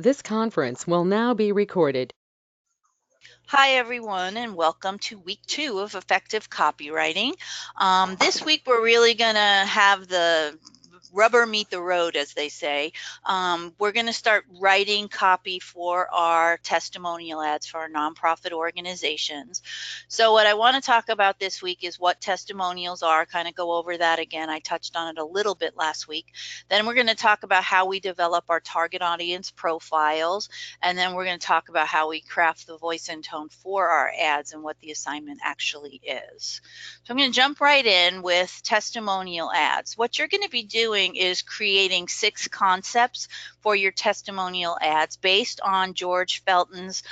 This conference will now be recorded. Hi, everyone, and welcome to week 2 of effective copywriting. This week, we're really going to have the rubber meet the road, as they say. We're going to start writing copy for our testimonial ads for our nonprofit organizations. So what I want to talk about this week is what testimonials are, kind of go over that again. I touched on it a little bit last week. Then we're going to talk about how we develop our target audience profiles. And then we're going to talk about how we craft the voice and tone for our ads and what the assignment actually is. So I'm going to jump right in with testimonial ads. What you're going to be doing is creating 6 concepts for your testimonial ads based on George Felton's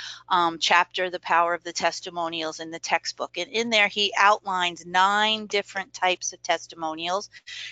chapter, The Power of the Testimonials, in the textbook. And in there, he outlines 9 different types of testimonials.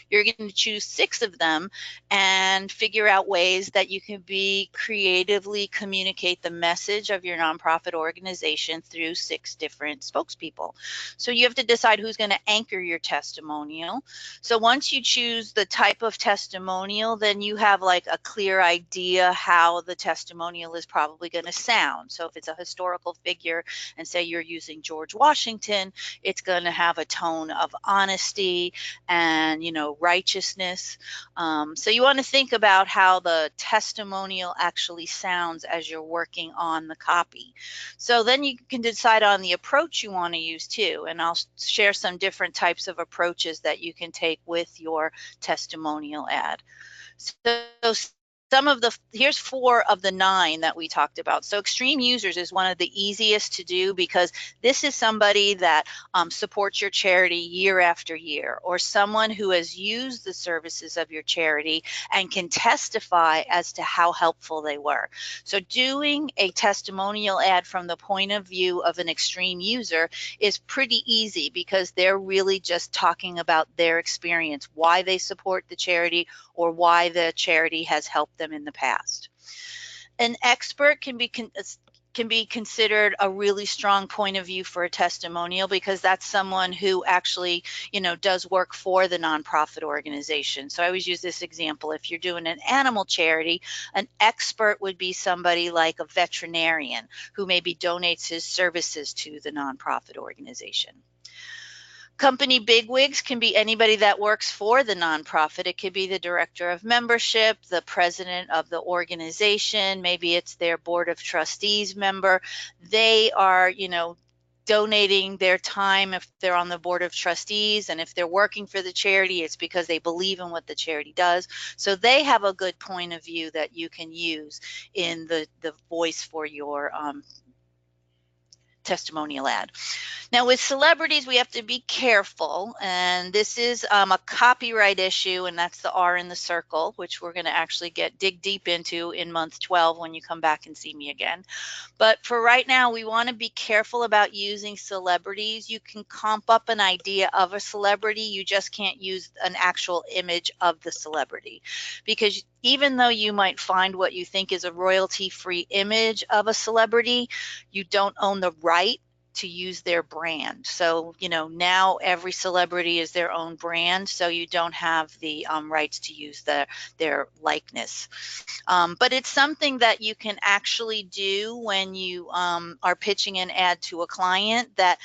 You're going to choose 6 of them and figure out ways that you can be creatively communicate the message of your nonprofit organization through 6 different spokespeople. So you have to decide who's going to anchor your testimonial. So once you choose the type of testimonial, then you have like a clear idea how the testimonial is probably going to sound. So if it's a historical figure and say you're using George Washington, it's going to have a tone of honesty and, righteousness. So you want to think about how the testimonial actually sounds as you're working on the copy. So then you can decide on the approach you want to use too. And I'll share some different types of approaches that you can take with your testimonial ad. So here's 4 of the 9 that we talked about. So extreme users is one of the easiest to do because this is somebody that supports your charity year after year, or someone who has used the services of your charity and can testify as to how helpful they were. So doing a testimonial ad from the point of view of an extreme user is pretty easy because they're really just talking about their experience, why they support the charity, or why the charity has helped them in the past. An expert can be considered a really strong point of view for a testimonial because that's someone who actually, does work for the nonprofit organization. So I always use this example. If you're doing an animal charity, an expert would be somebody like a veterinarian who maybe donates his services to the nonprofit organization. Company bigwigs can be anybody that works for the nonprofit. It could be the director of membership, the president of the organization, maybe it's their board of trustees member. They are, donating their time if they're on the board of trustees, and if they're working for the charity, it's because they believe in what the charity does. So they have a good point of view that you can use in the voice for your testimonial ad. Now with celebrities, we have to be careful, and this is a copyright issue, and that's the R in the circle, which we're going to actually dig deep into in month 12 when you come back and see me again. But for right now, we want to be careful about using celebrities. You can comp up an idea of a celebrity, you just can't use an actual image of the celebrity, because even though you might find what you think is a royalty-free image of a celebrity, you don't own the right to use their brand. So, now every celebrity is their own brand, so you don't have the rights to use their likeness. But it's something that you can actually do when you are pitching an ad to a client, that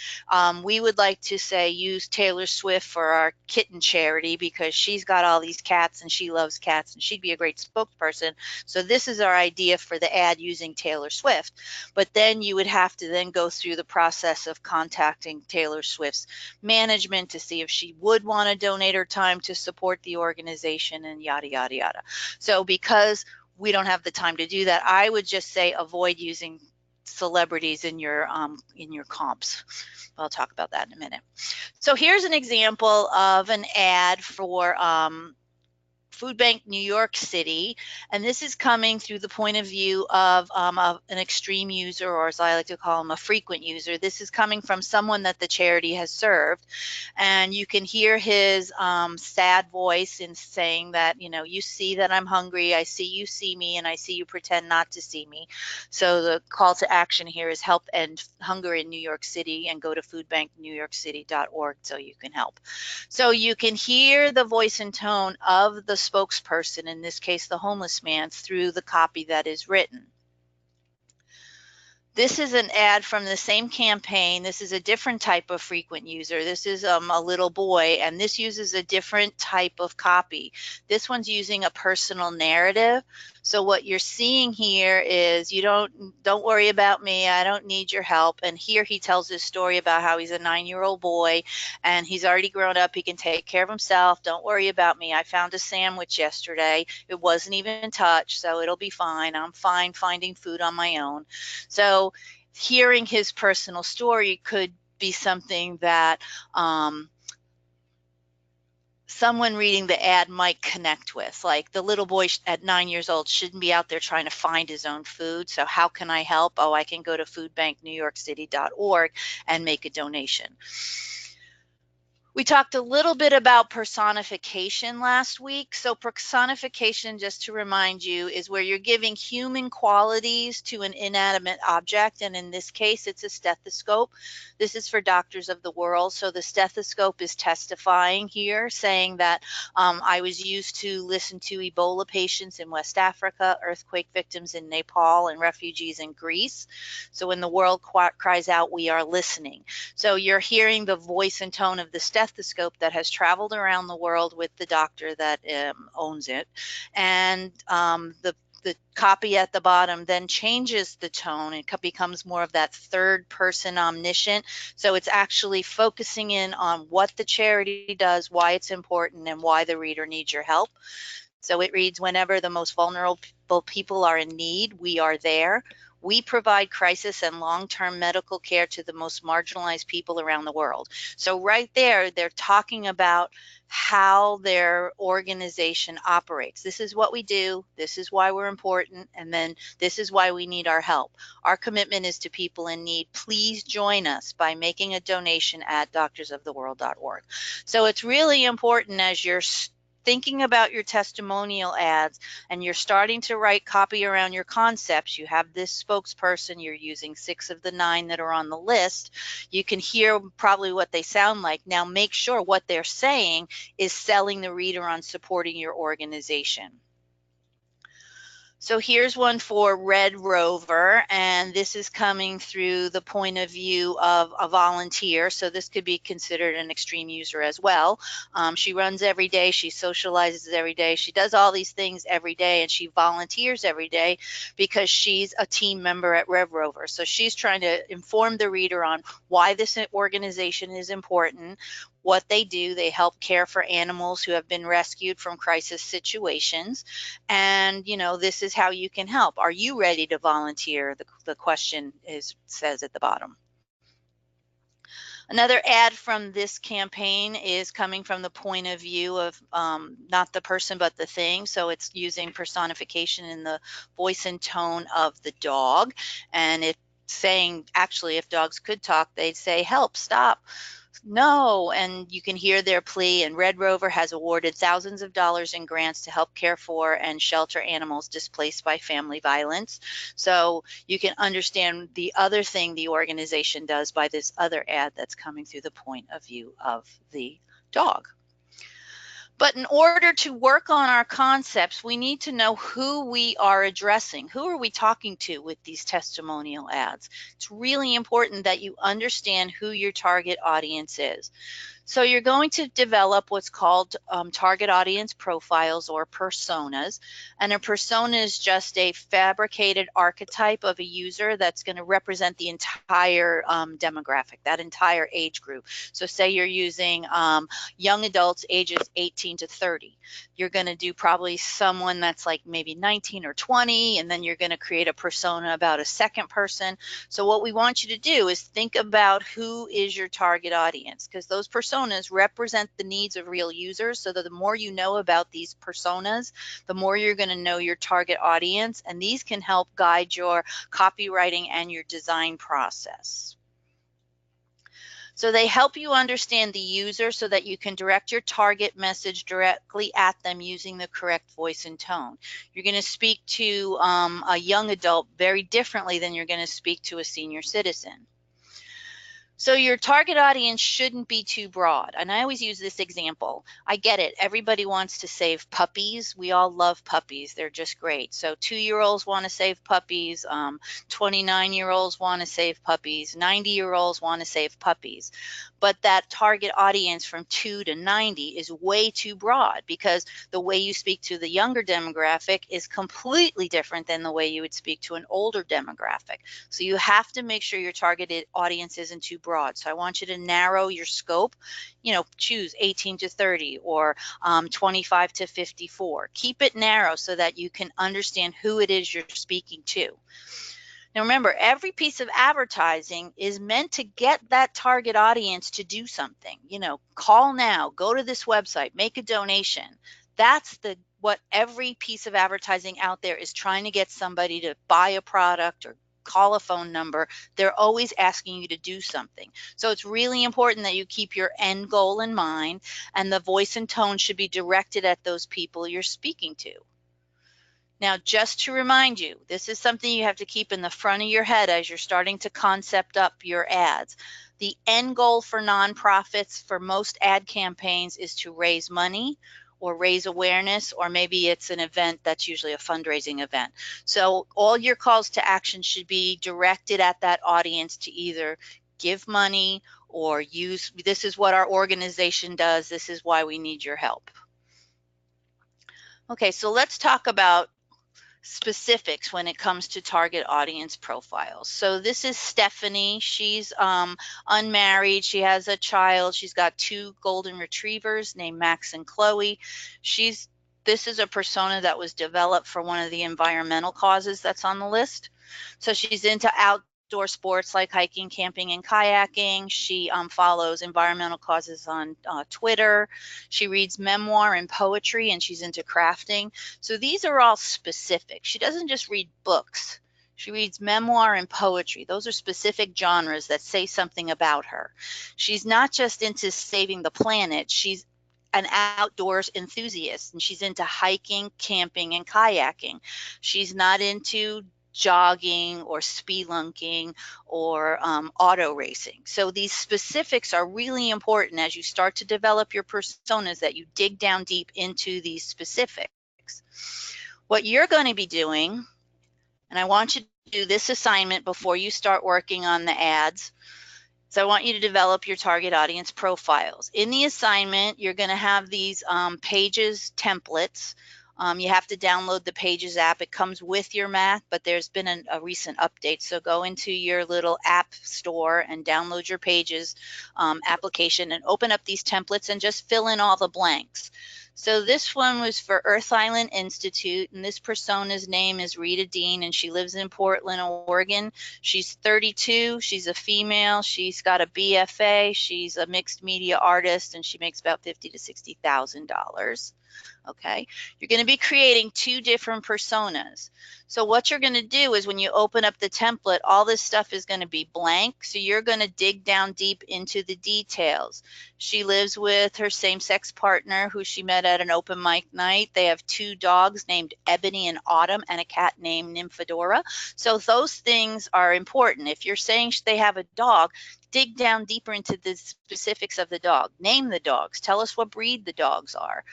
we would like to say use Taylor Swift for our kitten charity because she's got all these cats and she loves cats and she'd be a great spokesperson. So this is our idea for the ad using Taylor Swift. But then you would have to then go through the process of contacting Taylor Swift's management to see if she would want to donate her time to support the organization, and yada, yada, yada. So because we don't have the time to do that, I would just say avoid using celebrities in your comps. I'll talk about that in a minute. So here's an example of an ad for Food Bank New York City, and this is coming through the point of view of an extreme user, or as I like to call him, a frequent user. This is coming from someone that the charity has served, and you can hear his sad voice in saying that, you see that I'm hungry, I see you see me, and I see you pretend not to see me. So the call to action here is help end hunger in New York City, and go to foodbanknewyorkcity.org so you can help. So you can hear the voice and tone of the spokesperson, in this case the homeless man, through the copy that is written. This is an ad from the same campaign. This is a different type of frequent user. This is a little boy, and this uses a different type of copy. This one's using a personal narrative. So what you're seeing here is, you don't worry about me. I don't need your help. And here he tells his story about how he's a 9-year-old boy and he's already grown up. He can take care of himself. Don't worry about me. I found a sandwich yesterday. It wasn't even touched, so it'll be fine. I'm fine finding food on my own. So hearing his personal story could be something that someone reading the ad might connect with. Like, the little boy at 9 years old shouldn't be out there trying to find his own food. So how can I help? Oh, I can go to foodbanknewyorkcity.org and make a donation. We talked a little bit about personification last week. So personification, just to remind you, is where you're giving human qualities to an inanimate object. And in this case, it's a stethoscope. This is for Doctors of the World. So the stethoscope is testifying here, saying that I was used to listen to Ebola patients in West Africa, earthquake victims in Nepal, and refugees in Greece. So when the world cries out, we are listening. So you're hearing the voice and tone of the stethoscope that has traveled around the world with the doctor that owns it. And the copy at the bottom then changes the tone. It becomes more of that third person omniscient. So it's actually focusing in on what the charity does, why it's important, and why the reader needs your help. So it reads, whenever the most vulnerable people are in need, we are there. We provide crisis and long-term medical care to the most marginalized people around the world. So right there, they're talking about how their organization operates. This is what we do. This is why we're important. And then this is why we need our help. Our commitment is to people in need. Please join us by making a donation at doctorsoftheworld.org. So it's really important, as you're thinking about your testimonial ads and you're starting to write copy around your concepts. You have this spokesperson, you're using 6 of the 9 that are on the list. You can hear probably what they sound like. Now make sure what they're saying is selling the reader on supporting your organization. So here's one for Red Rover, and this is coming through the point of view of a volunteer. So this could be considered an extreme user as well. She runs every day, she socializes every day, she does all these things every day, and she volunteers every day because she's a team member at Red Rover. So she's trying to inform the reader on why this organization is important, what they do. They help care for animals who have been rescued from crisis situations. And, you know, this is how you can help. Are you ready to volunteer? The question says at the bottom. Another ad from this campaign is coming from the point of view of not the person, but the thing. So it's using personification in the voice and tone of the dog. And it's saying, actually, if dogs could talk, they'd say, help, stop, no. And you can hear their plea. And Red Rover has awarded thousands of dollars in grants to help care for and shelter animals displaced by family violence. So you can understand the other thing the organization does by this other ad that's coming through the point of view of the dog. But in order to work on our concepts, we need to know who we are addressing. Who are we talking to with these testimonial ads? It's really important that you understand who your target audience is. So you're going to develop what's called target audience profiles, or personas. And a persona is just a fabricated archetype of a user that's going to represent the entire demographic, that entire age group. So say you're using young adults ages 18 to 30. You're going to do probably someone that's like maybe 19 or 20, and then you're going to create a persona about a second person. So what we want you to do is think about who is your target audience, because those personas represent the needs of real users. So that the more you know about these personas, the more you're going to know your target audience, and these can help guide your copywriting and your design process. So they help you understand the user so that you can direct your target message directly at them using the correct voice and tone. You're going to speak to a young adult very differently than you're going to speak to a senior citizen. So your target audience shouldn't be too broad. And I always use this example. I get it. Everybody wants to save puppies. We all love puppies. They're just great. So 2-year-olds want to save puppies. 29-year-olds want to save puppies. 90-year-olds want to save puppies. But that target audience from 2 to 90 is way too broad, because the way you speak to the younger demographic is completely different than the way you would speak to an older demographic. So you have to make sure your targeted audience isn't too broad. So I want you to narrow your scope, choose 18 to 30 or 25 to 54. Keep it narrow so that you can understand who it is you're speaking to. Now remember, every piece of advertising is meant to get that target audience to do something. Call now, go to this website, make a donation. That's what every piece of advertising out there is trying to get somebody to buy a product or call a phone number. They're always asking you to do something. So it's really important that you keep your end goal in mind, and the voice and tone should be directed at those people you're speaking to. Now, just to remind you, this is something you have to keep in the front of your head as you're starting to concept up your ads. The end goal for nonprofits for most ad campaigns is to raise money or raise awareness, or maybe it's an event that's usually a fundraising event. So all your calls to action should be directed at that audience to either give money or use, this is what our organization does, this is why we need your help. Okay, so let's talk about specifics when it comes to target audience profiles. So this is Stephanie. She's unmarried. She has a child. She's got 2 golden retrievers named Max and Chloe. This is a persona that was developed for one of the environmental causes that's on the list. So she's into outdoor sports like hiking, camping, and kayaking. She follows environmental causes on Twitter. She reads memoir and poetry, and she's into crafting. So these are all specific. She doesn't just read books. She reads memoir and poetry. Those are specific genres that say something about her. She's not just into saving the planet. She's an outdoors enthusiast, and she's into hiking, camping, and kayaking. She's not into jogging or spelunking or auto racing. So these specifics are really important as you start to develop your personas, that you dig down deep into these specifics. What you're going to be doing, and I want you to do this assignment before you start working on the ads, so I want you to develop your target audience profiles. In the assignment, you're going to have these pages templates. You have to download the Pages app. It comes with your Mac, but there's been a recent update. So go into your little app store and download your Pages application and open up these templates and just fill in all the blanks. So this one was for Earth Island Institute, and this persona's name is Rita Dean, and she lives in Portland, Oregon. She's 32. She's a female. She's got a BFA. She's a mixed media artist, and she makes about $50,000 to $60,000. Okay, you're going to be creating 2 different personas. So what you're going to do is when you open up the template, all this stuff is going to be blank. So you're going to dig down deep into the details. She lives with her same-sex partner who she met at an open mic night. They have 2 dogs named Ebony and Autumn and a cat named Nymphadora. So those things are important. If you're saying they have a dog, dig down deeper into the specifics of the dog. Name the dogs. Tell us what breed the dogs are.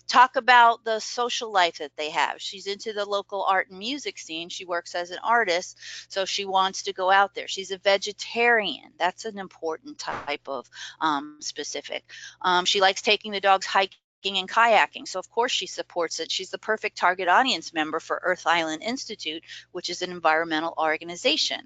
Talk about the social life that they have. She's into the local art and music scene. She works as an artist, so she wants to go out there. She's a vegetarian. That's an important type of specific. She likes taking the dogs hiking and kayaking. So of course she supports it. She's the perfect target audience member for Earth Island Institute, which is an environmental organization.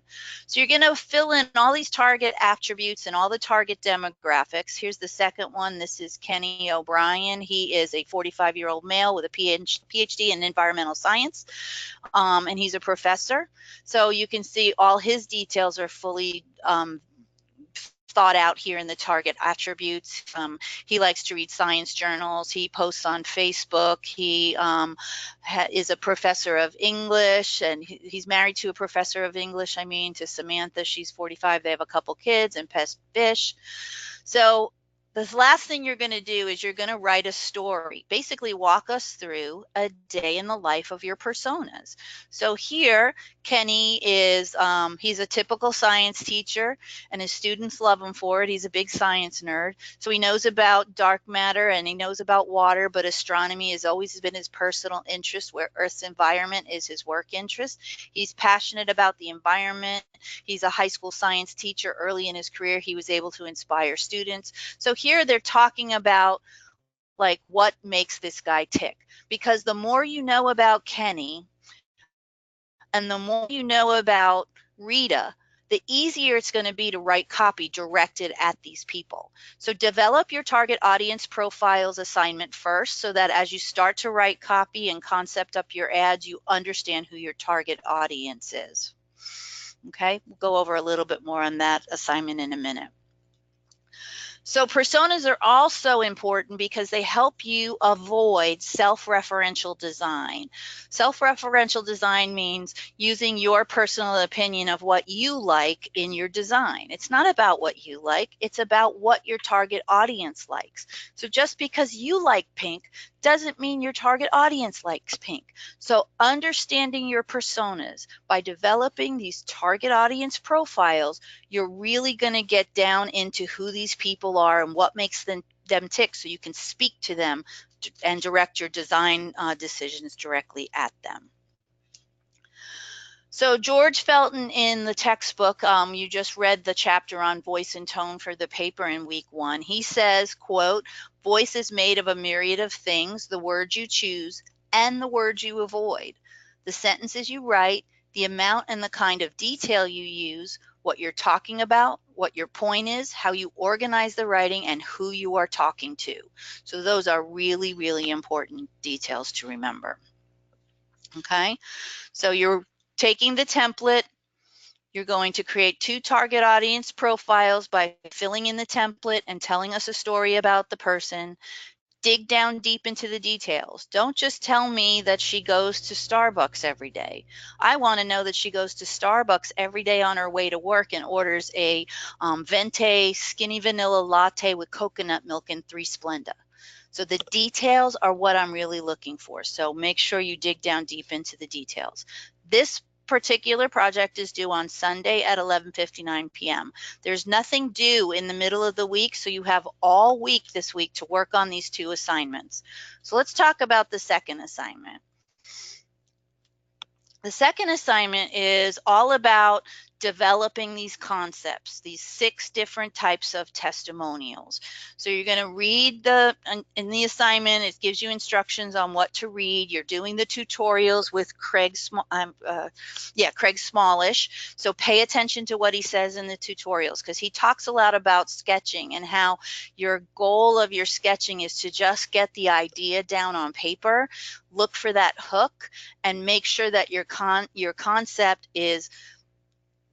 So you're going to fill in all these target attributes and all the target demographics. Here's the second one. This is Kenny O'Brien. He is a 45-year-old male with a PhD in environmental science, and he's a professor. So you can see all his details are fully thought out here in the target attributes. He likes to read science journals. He posts on Facebook. He is a professor of English, and he's married to a professor of English, to Samantha. She's 45. They have a couple kids and pest fish. So The last thing you're going to do is you're going to write a story. Basically, walk us through a day in the life of your personas. So here, Kenny is, he's a typical science teacher, and his students love him for it. He's a big science nerd. So he knows about dark matter and he knows about water, but astronomy has always been his personal interest, where Earth's environment is his work interest. He's passionate about the environment. He's a high school science teacher. Early in his career, he was able to inspire students. So here they're talking about like what makes this guy tick, because the more you know about Kenny and the more you know about Rita, the easier it's going to be to write copy directed at these people. So develop your target audience profiles assignment first, so that as you start to write copy and concept up your ads, you understand who your target audience is. Okay, we'll go over a little bit more on that assignment in a minute. So personas are also important because they help you avoid self-referential design. Self-referential design means using your personal opinion of what you like in your design. It's not about what you like, it's about what your target audience likes. So just because you like pink doesn't mean your target audience likes pink. So understanding your personas by developing these target audience profiles, you're really going to get down into who these people are and what makes them tick, so you can speak to them and direct your design decisions directly at them. So George Felton in the textbook, you just read the chapter on voice and tone for the paper in week 1. He says, quote, "Voice is made of a myriad of things, the words you choose and the words you avoid, the sentences you write, the amount and the kind of detail you use, what you're talking about, what your point is, how you organize the writing, and who you are talking to." So those are really, really important details to remember. Okay, so you're taking the template, you're going to create 2 target audience profiles by filling in the template and telling us a story about the person. Dig down deep into the details. Don't just tell me that she goes to Starbucks every day. I want to know that she goes to Starbucks every day on her way to work and orders a venti skinny vanilla latte with coconut milk and 3 Splenda. So the details are what I'm really looking for. So make sure you dig down deep into the details. This particular project is due on Sunday at 11:59 p.m. There's nothing due in the middle of the week, so you have all week this week to work on these 2 assignments. So let's talk about the second assignment. The second assignment is all about developing these concepts, these 6 different types of testimonials. So you're going to read in the assignment, it gives you instructions on what to read. You're doing the tutorials with Craig Smallish. So pay attention to what he says in the tutorials, because he talks a lot about sketching and how your goal of your sketching is to just get the idea down on paper, look for that hook, and make sure that your concept is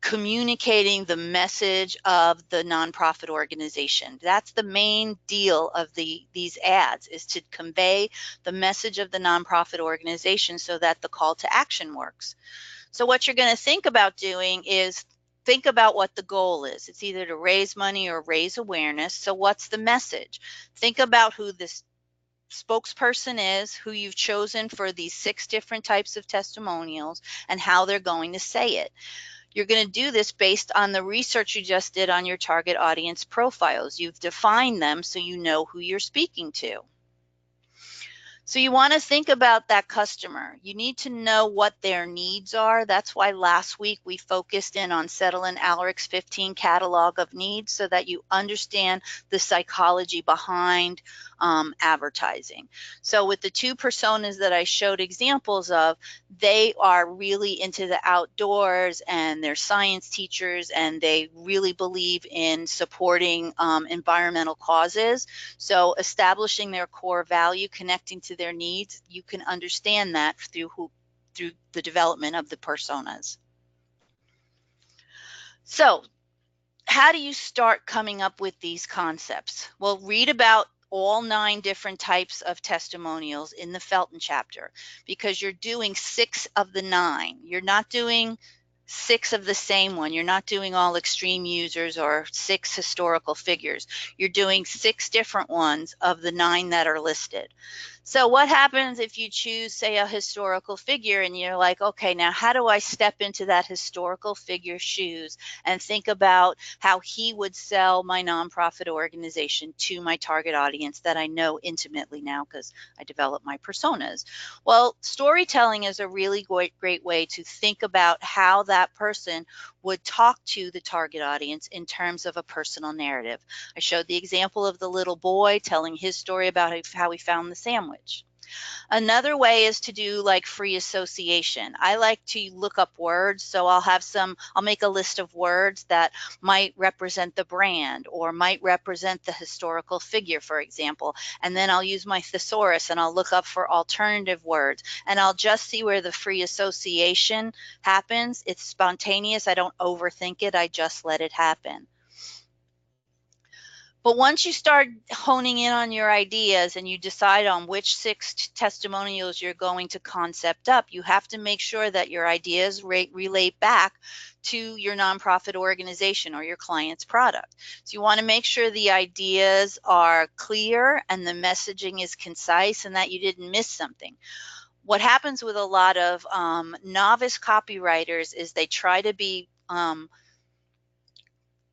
communicating the message of the nonprofit organization. That's the main deal of these ads, is to convey the message of the nonprofit organization so that the call to action works. So what you're going to think about doing is think about what the goal is. It's either to raise money or raise awareness. So what's the message? Think about who this spokesperson is, who you've chosen for these 6 different types of testimonials, and how they're going to say it. You're going to do this based on the research you just did on your target audience profiles. You've defined them so you know who you're speaking to. So you want to think about that customer. You need to know what their needs are. That's why last week we focused in on Settle and Alric's 15 catalog of needs, so that you understand the psychology behind advertising. So with the 2 personas that I showed examples of, they are really into the outdoors and they're science teachers, and they really believe in supporting environmental causes. So establishing their core value, connecting to their needs, you can understand that through the development of the personas. So how do you start coming up with these concepts? Well, read about all 9 different types of testimonials in the Felton chapter, because you're doing 6 of the 9. You're not doing 6 of the same one. You're not doing all extreme users or 6 historical figures. You're doing 6 different ones of the 9 that are listed. So what happens if you choose, say, a historical figure and you're like, okay, now how do I step into that historical figure's shoes and think about how he would sell my nonprofit organization to my target audience that I know intimately now because I develop my personas? Well, storytelling is a really great way to think about how that person would talk to the target audience in terms of a personal narrative. I showed the example of the little boy telling his story about how he found the sandwich. Another way is to do like free association. I like to look up words, so I'll make a list of words that might represent the brand or might represent the historical figure, for example, and then I'll use my thesaurus and I'll look up for alternative words, and I'll just see where the free association happens. It's spontaneous. I don't overthink it. I just let it happen. But once you start honing in on your ideas and you decide on which 6 testimonials you're going to concept up, you have to make sure that your ideas relate back to your nonprofit organization or your client's product. So you want to make sure the ideas are clear and the messaging is concise and that you didn't miss something. What happens with a lot of novice copywriters is they try to be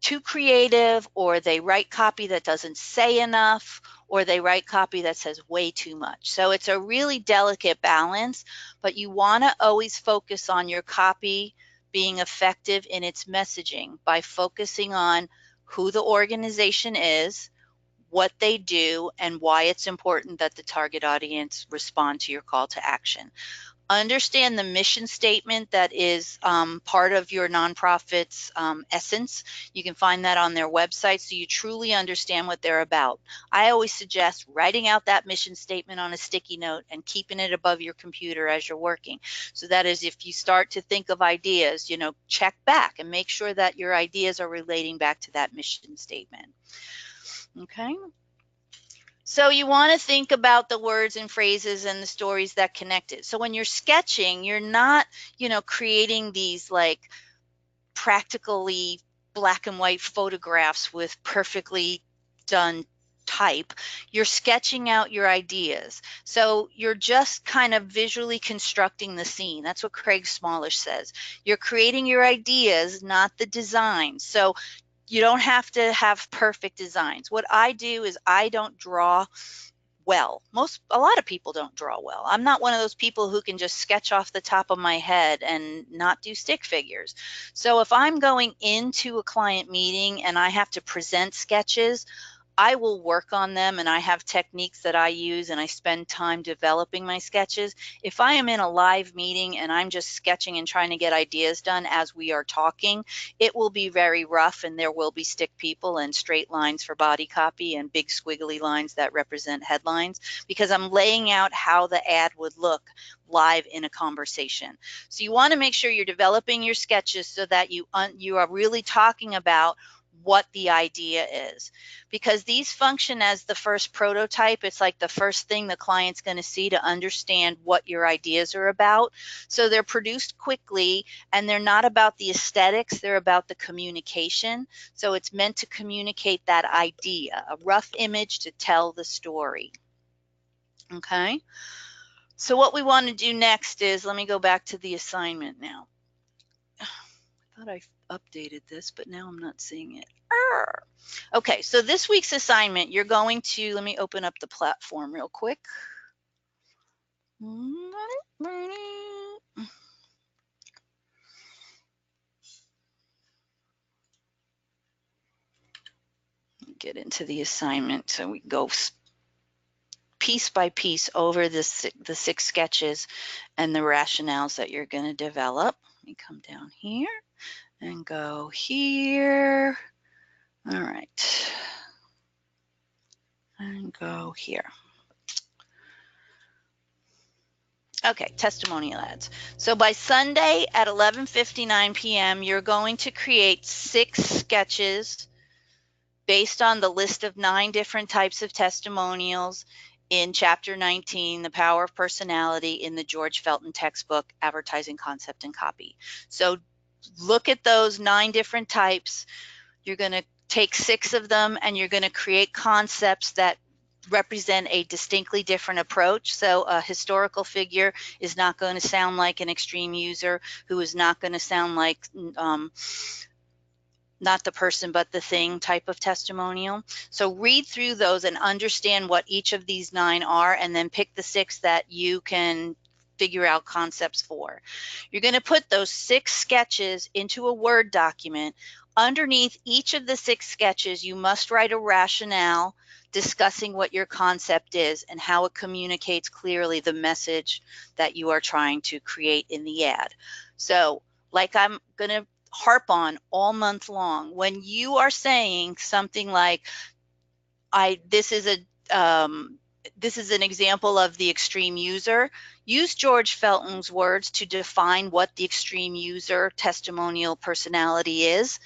too creative, or they write copy that doesn't say enough, or they write copy that says way too much. So it's a really delicate balance, but you want to always focus on your copy being effective in its messaging by focusing on who the organization is, what they do, and why it's important that the target audience respond to your call to action. Understand the mission statement that is part of your nonprofit's essence. You can find that on their website so you truly understand what they're about. I always suggest writing out that mission statement on a sticky note and keeping it above your computer as you're working. So that is, if you start to think of ideas, check back and make sure that your ideas are relating back to that mission statement. Okay. So you want to think about the words and phrases and the stories that connect it. So when you're sketching, you're not, creating these like practically black and white photographs with perfectly done type. You're sketching out your ideas. So you're just kind of visually constructing the scene. That's what Craig Smallish says. You're creating your ideas, not the design. So you don't have to have perfect designs. What I do is I don't draw well. A lot of people don't draw well. I'm not one of those people who can just sketch off the top of my head and not do stick figures. So if I'm going into a client meeting and I have to present sketches, I will work on them, and I have techniques that I use, and I spend time developing my sketches. If I am in a live meeting and I'm just sketching and trying to get ideas done as we are talking, it will be very rough, and there will be stick people and straight lines for body copy and big squiggly lines that represent headlines, because I'm laying out how the ad would look live in a conversation. So you want to make sure you're developing your sketches so that you are really talking about what the idea is, because these function as the first prototype. It's like the first thing the client's going to see to understand what your ideas are about. So they're produced quickly, and they're not about the aesthetics, they're about the communication. So it's meant to communicate that idea, a rough image to tell the story. Okay, so what we want to do next is, let me go back to the assignment now. I thought I updated this, but now I'm not seeing it. Okay, so this week's assignment, you're going to, let me open up the platform real quick. Get into the assignment so we go piece by piece over the 6 sketches and the rationales that you're going to develop. Let me come down here and go here. All right. And go here. Okay, testimonial ads. So by Sunday at 11:59 p.m., you're going to create 6 sketches based on the list of 9 different types of testimonials in Chapter 19, The Power of Personality, in the George Felton textbook, Advertising Concept and Copy. So look at those 9 different types. You're going to take 6 of them and you're going to create concepts that represent a distinctly different approach. So a historical figure is not going to sound like an extreme user, who is not going to sound like not the person but the thing type of testimonial. So read through those and understand what each of these 9 are, and then pick the 6 that you can figure out concepts for. You're going to put those 6 sketches into a Word document. Underneath each of the 6 sketches, you must write a rationale discussing what your concept is and how it communicates clearly the message that you are trying to create in the ad. So, like I'm going to harp on all month long, when you are saying something like, this is an example of the extreme user, use George Felton's words to define what the extreme user testimonial personality is.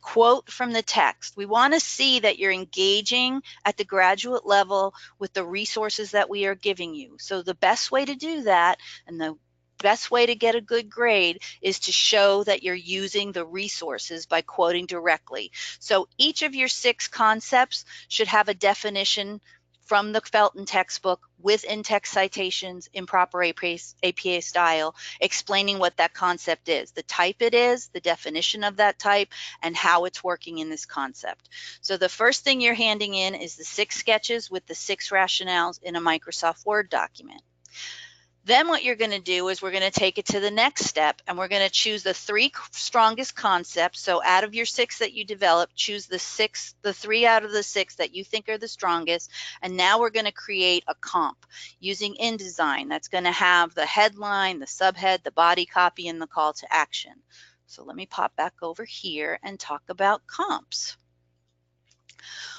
Quote from the text. We want to see that you're engaging at the graduate level with the resources that we are giving you. So the best way to do that, and the best way to get a good grade, is to show that you're using the resources by quoting directly. So each of your 6 concepts should have a definition from the Felton textbook with in-text citations in proper APA style, explaining what that concept is, the type it is, the definition of that type, and how it's working in this concept. So the first thing you're handing in is the 6 sketches with the 6 rationales in a Microsoft Word document. Then what you're going to do is we're going to take it to the next step, and we're going to choose the 3 strongest concepts. So out of your 6 that you develop, choose the 3 out of the 6 that you think are the strongest. And now we're going to create a comp using InDesign that's going to have the headline, the subhead, the body copy, and the call to action. So let me pop back over here and talk about comps.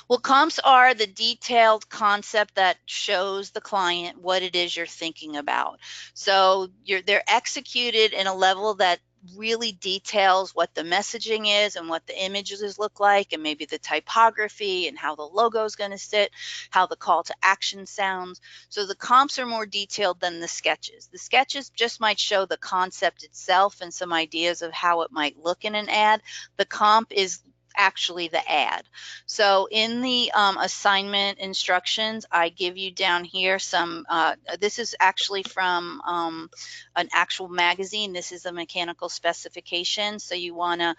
Well, comps are the detailed concept that shows the client what it is you're thinking about. So they're executed in a level that really details what the messaging is and what the images look like, and maybe the typography and how the logo is going to sit, how the call to action sounds. So the comps are more detailed than the sketches. The sketches just might show the concept itself and some ideas of how it might look in an ad. The comp is actually the ad. So in the assignment instructions, I give you down here some, this is actually from an actual magazine. This is a mechanical specification. So you want to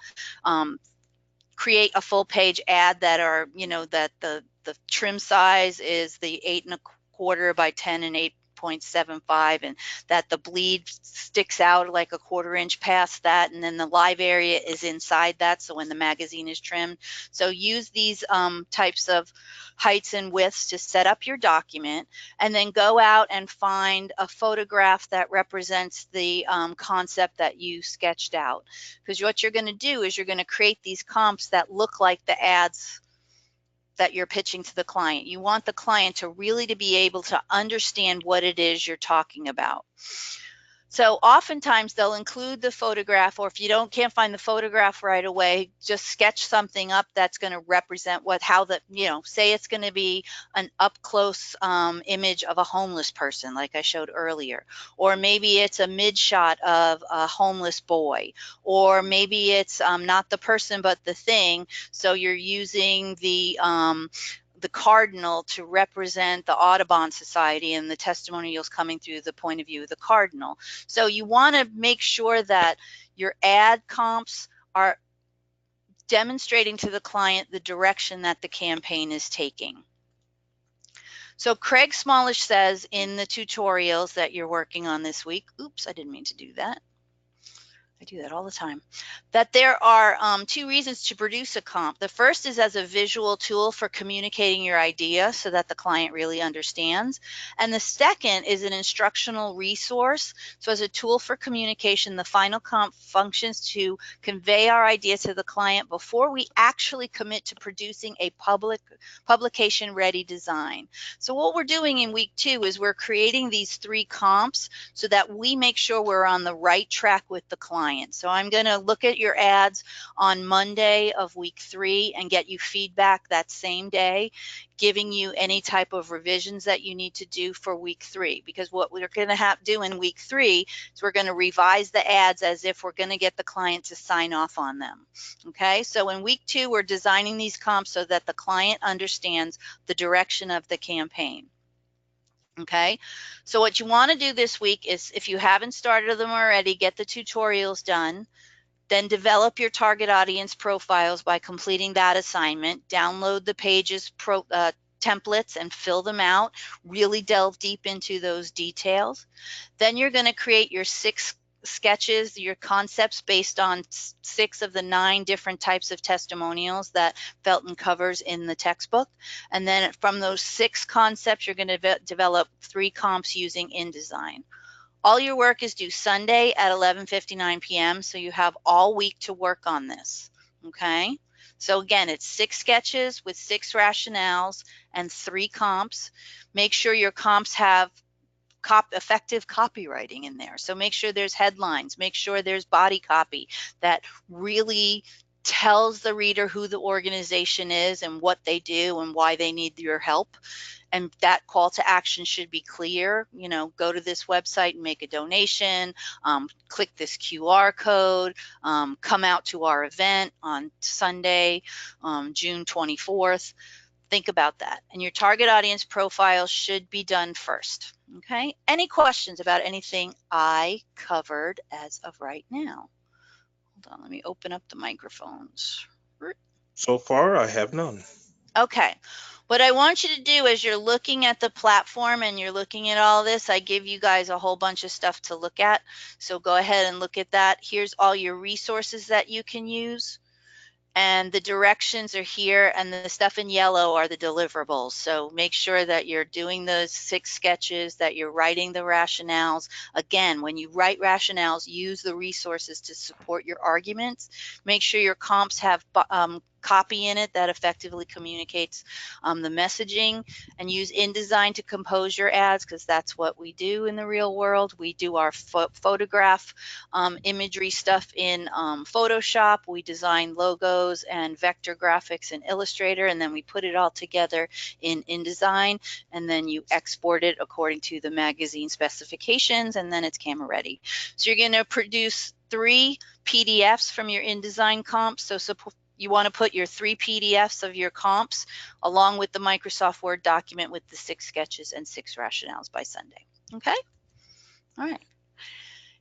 create a full page ad that are, that the trim size is the 8.25 by 10 and 8.75, and that the bleed sticks out like a 1/4 inch past that, and then the live area is inside that, so when the magazine is trimmed. So use these types of heights and widths to set up your document, and then go out and find a photograph that represents the concept that you sketched out. Because what you're going to do is you're going to create these comps that look like the ads that you're pitching to the client. You want the client to really be able to understand what it is you're talking about. So oftentimes they'll include the photograph, or if you can't find the photograph right away, just sketch something up that's going to represent say it's going to be an up close image of a homeless person, like I showed earlier, or maybe it's a mid shot of a homeless boy, or maybe it's not the person but the thing. So you're using the cardinal to represent the Audubon Society, and the testimonials coming through the point of view of the cardinal. So you want to make sure that your ad comps are demonstrating to the client the direction that the campaign is taking. So Craig Smallish says in the tutorials that you're working on this week, oops, I didn't mean to do that. I do that all the time, that there are 2 reasons to produce a comp. The first is as a visual tool for communicating your idea so that the client really understands. And the second is an instructional resource. So as a tool for communication, the final comp functions to convey our idea to the client before we actually commit to producing a publication-ready design. So what we're doing in week 2 is we're creating these 3 comps so that we make sure we're on the right track with the client. client. So I'm going to look at your ads on Monday of week 3 and get you feedback that same day, giving you any type of revisions that you need to do for week 3. Because what we're going to do in week 3 is we're going to revise the ads as if we're going to get the client to sign off on them. Okay, so in week 2, we're designing these comps so that the client understands the direction of the campaign. Okay, so what you want to do this week is, if you haven't started them already, get the tutorials done. Then develop your target audience profiles by completing that assignment. Download the pages templates and fill them out. Really delve deep into those details. Then you're going to create your 6 sketches, your concepts based on 6 of the 9 different types of testimonials that Felton covers in the textbook. And then from those 6 concepts, you're going to develop 3 comps using InDesign. All your work is due Sunday at 11:59 p.m., so you have all week to work on this, okay? So again, it's 6 sketches with 6 rationales and 3 comps. Make sure your comps have effective copywriting in there. So make sure there's headlines, make sure there's body copy that really tells the reader who the organization is and what they do and why they need your help. And that call to action should be clear. You know, go to this website and make a donation, click this QR code, come out to our event on Sunday, June 24th. Think about that. And your target audience profile should be done first. Okay. Any questions about anything I covered as of right now? Hold on, let me open up the microphones. So far, I have none. Okay. What I want you to do as you're looking at the platform and you're looking at all this, I give you guys a whole bunch of stuff to look at. So go ahead and look at that. Here's all your resources that you can use. And the directions are here, and the stuff in yellow are the deliverables. So make sure that you're doing those 6 sketches, that you're writing the rationales. Again, when you write rationales, use the resources to support your arguments. Make sure your comps have copy in it that effectively communicates the messaging, and use InDesign to compose your ads, because that's what we do in the real world. We do our photograph imagery stuff in Photoshop. We design logos and vector graphics in Illustrator, and then we put it all together in InDesign, and then you export it according to the magazine specifications, and then it's camera ready. So you're going to produce 3 PDFs from your InDesign comps. So you want to put your 3 PDFs of your comps along with the Microsoft Word document with the 6 sketches and 6 rationales by Sunday. Okay? All right.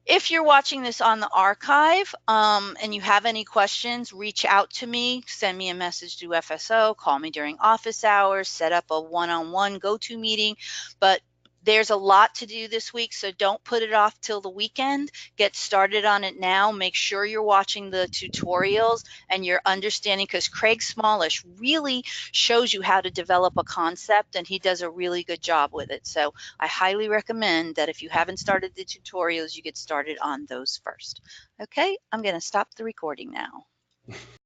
If you're watching this on the archive and you have any questions, reach out to me, send me a message through FSO, call me during office hours, set up a one-on-one go-to meeting. But there's a lot to do this week, so don't put it off till the weekend. Get started on it now. Make sure you're watching the tutorials and you're understanding, because Craig Smallish really shows you how to develop a concept, and he does a really good job with it. So I highly recommend that if you haven't started the tutorials, you get started on those first. Okay, I'm going to stop the recording now.